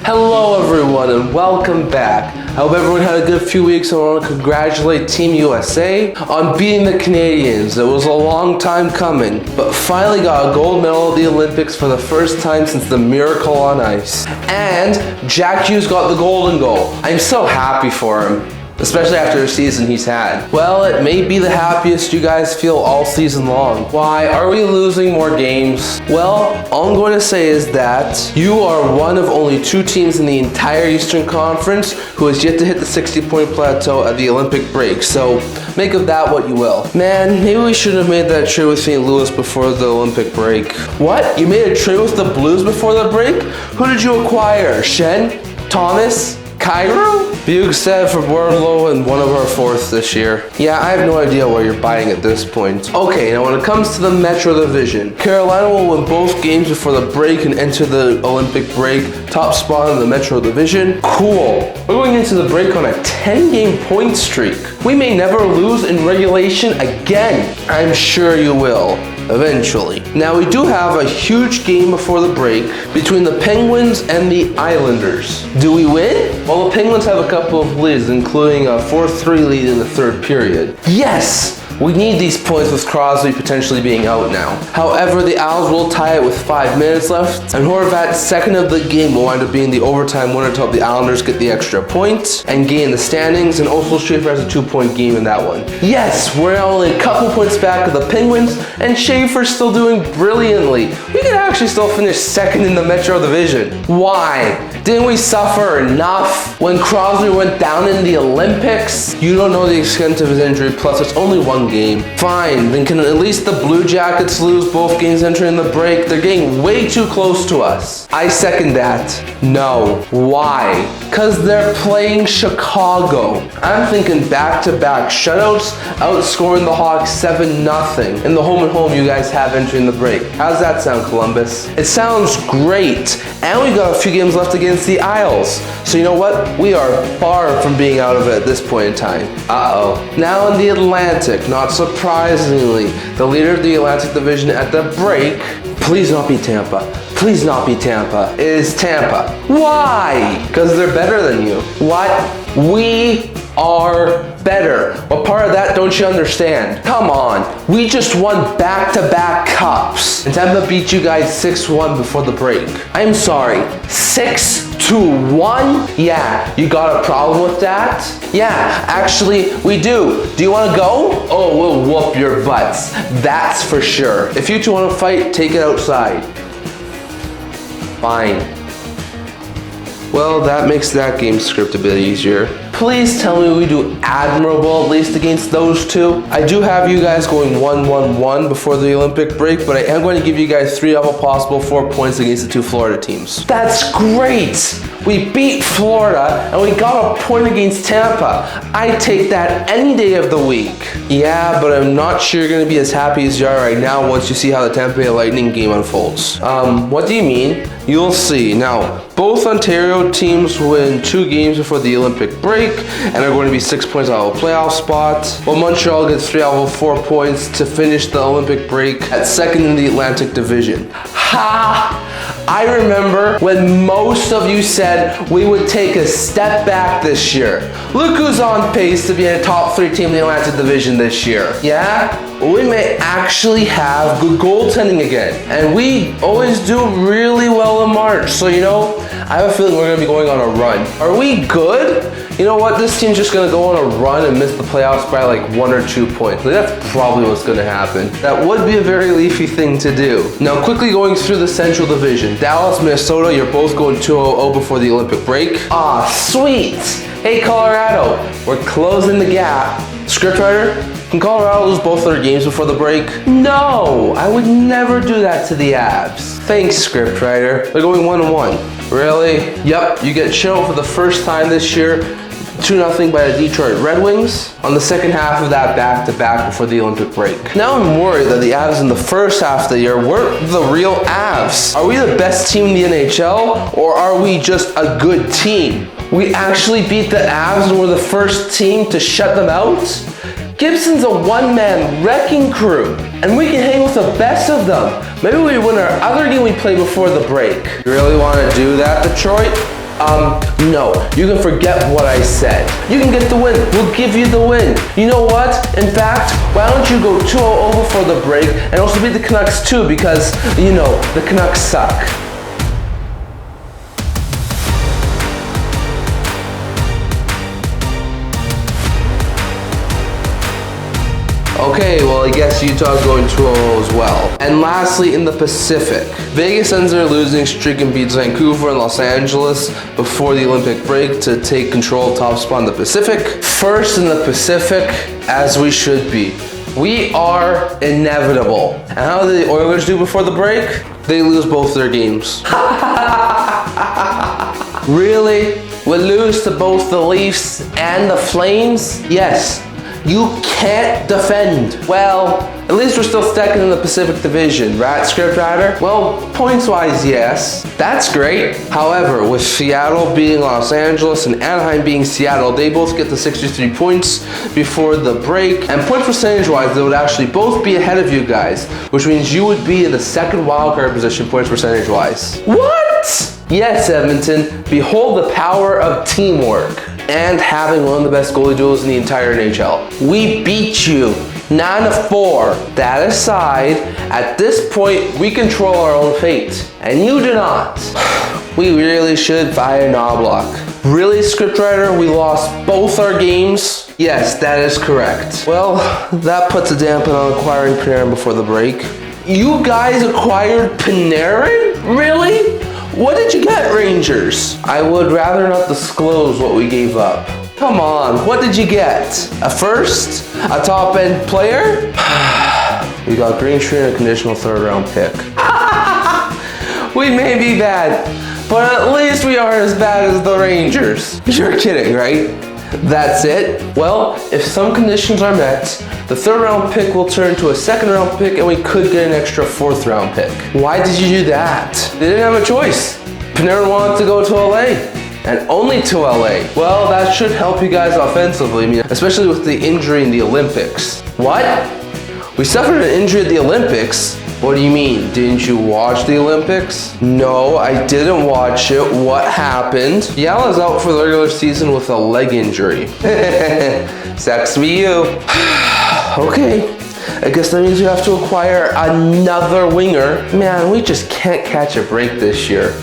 Hello everyone and welcome back. I hope everyone had a good few weeks. I want to congratulate Team USA on beating the Canadians. It was a long time coming, but finally got a gold medal at the Olympics for the first time since the Miracle on Ice. And Jack Hughes got the golden goal. I'm so happy for him, especially after the season he's had. Well, it may be the happiest you guys feel all season long. Why are we losing more games? Well, all I'm going to say is that you are one of only 2 teams in the entire Eastern Conference who has yet to hit the 60-point plateau at the Olympic break. So make of that what you will. Man, maybe we should have made that trade with St. Louis before the Olympic break. What? You made a trade with the Blues before the break? Who did you acquire? Shen? Thomas? Cairo? Bugstead for Wardlow and one of our 4th this year. Yeah, I have no idea what you're buying at this point. Okay, now when it comes to the Metro Division, Carolina will win both games before the break and enter the Olympic break. Top spot in the Metro Division. Cool. We're going into the break on a 10-game point streak. We may never lose in regulation again. I'm sure you will. Eventually. Now we do have a huge game before the break between the Penguins and the Islanders. Do we win? Well, the Penguins have a couple of leads, including a 4-3 lead in the 3rd period. Yes! We need these points with Crosby potentially being out now. However, the Isles will tie it with 5 minutes left, and Horvat's second of the game will wind up being the overtime winner to help the Islanders get the extra point and gain the standings, and also Schaefer has a 2-point game in that one. Yes, we're only a couple points back of the Penguins, and Schaefer's still doing brilliantly. We could actually still finish 2nd in the Metro Division. Why? Didn't we suffer enough when Crosby went down in the Olympics? You don't know the extent of his injury, plus it's only 1 game. Fine, then can at least the Blue Jackets lose both games entering the break? They're getting way too close to us. I second that. No. Why? Because they're playing Chicago. I'm thinking back-to-back shutouts, outscoring the Hawks 7-0 in the home and home you guys have entering the break. How's that sound, Columbus? It sounds great. And we got a few games left against the Isles. So you know what? We are far from being out of it at this point in time. Uh-oh. Now in the Atlantic, not surprisingly, the leader of the Atlantic Division at the break, please not be Tampa. Please not be Tampa. It is Tampa. Why? Because they're better than you. What? We are better. What part of that don't you understand? Come on. We just won back-to-back cups. And Tampa beat you guys 6-1 before the break. I'm sorry. 6-1? Yeah, you got a problem with that? Yeah, actually, we do. Do you want to go? Oh, we'll whoop your butts. That's for sure. If you two want to fight, take it outside. Fine. Well, that makes that game script a bit easier. Please tell me we do admirable at least against those 2. I do have you guys going 1-1-1 before the Olympic break, but I am going to give you guys 3 of a possible 4 points against the 2 Florida teams. That's great! We beat Florida and we got a point against Tampa. I take that any day of the week. Yeah, but I'm not sure you're going to be as happy as you are right now once you see how the Tampa Bay Lightning game unfolds. What do you mean? You'll see. Now, both Ontario teams win 2 games before the Olympic break and are going to be 6 points out of a playoff spot, while Montreal gets 3 out of 4 points to finish the Olympic break at 2nd in the Atlantic Division. Ha! I remember when most of you said we would take a step back this year. Look who's on pace to be a top 3 team in the Atlantic Division this year. Yeah? We may actually have good goaltending again. And we always do really well in March. So, you know, I have a feeling we're going to be going on a run. Are we good? You know what? This team's just going to go on a run and miss the playoffs by like 1 or 2 points. Like, that's probably what's going to happen. That would be a very Leafy thing to do. Now, quickly going through the Central Division. Dallas, Minnesota, you're both going 2-0 before the Olympic break. Ah, sweet. Hey, Colorado, we're closing the gap. Scriptwriter, can Colorado lose both their games before the break? No, I would never do that to the Avs. Thanks, Scriptwriter. They're going 1-1. Really? Yep, you get shut out for the first time this year. 2-0 by the Detroit Red Wings on the second half of that back-to-back before the Olympic break. Now I'm worried that the Avs in the first half of the year weren't the real Avs. Are we the best team in the NHL, or are we just a good team? We actually beat the Avs and we're the first team to shut them out? Gibson's a one-man wrecking crew, and we can hang with the best of them. Maybe we win our other game we played before the break. You really want to do that, Detroit? No, you can forget what I said. You can get the win. We'll give you the win. You know what? In fact, why don't you go 2-0 over for the break and also beat the Canucks too, because, you know, the Canucks suck. Okay, well, I guess Utah's going 2-0 as well. And lastly, in the Pacific, Vegas ends their losing streak and beats Vancouver and Los Angeles before the Olympic break to take control of top spot in the Pacific. First in the Pacific, as we should be. We are inevitable. And how did the Oilers do before the break? They lose both their games. Really? We lose to both the Leafs and the Flames? Yes. You can't defend. Well, at least we're still second in the Pacific Division, right, scriptwriter? Well, points-wise, yes. That's great. However, with Seattle beating Los Angeles and Anaheim being Seattle, they both get the 63 points before the break. And point percentage-wise, they would actually both be ahead of you guys, which means you would be in the second wildcard position points percentage-wise. What? Yes, Edmonton. Behold the power of teamwork and having one of the best goalie duels in the entire NHL. We beat you 9-4. That aside, at this point, we control our own fate, and you do not. We really should buy a Knobloch. Really, scriptwriter, we lost both our games? Yes, that is correct. Well, that puts a dampen on acquiring Panarin before the break. You guys acquired Panarin? Really? What did you get, Rangers? I would rather not disclose what we gave up. Come on, what did you get? A first? A top-end player? We got Green Tree and a conditional third-round pick. We may be bad, but at least we aren't as bad as the Rangers. You're kidding, right? That's it? Well, if some conditions are met, the third-round pick will turn to a second-round pick and we could get an extra fourth-round pick. Why did you do that? They didn't have a choice. Panarin wanted to go to LA, and only to LA. Well, that should help you guys offensively, especially with the injury in the Olympics. What? We suffered an injury at the Olympics? What do you mean? Didn't you watch the Olympics? No, I didn't watch it. What happened? Yala's out for the regular season with a leg injury. Sucks to be you. Okay, I guess that means we have to acquire another winger. Man, we just can't catch a break this year.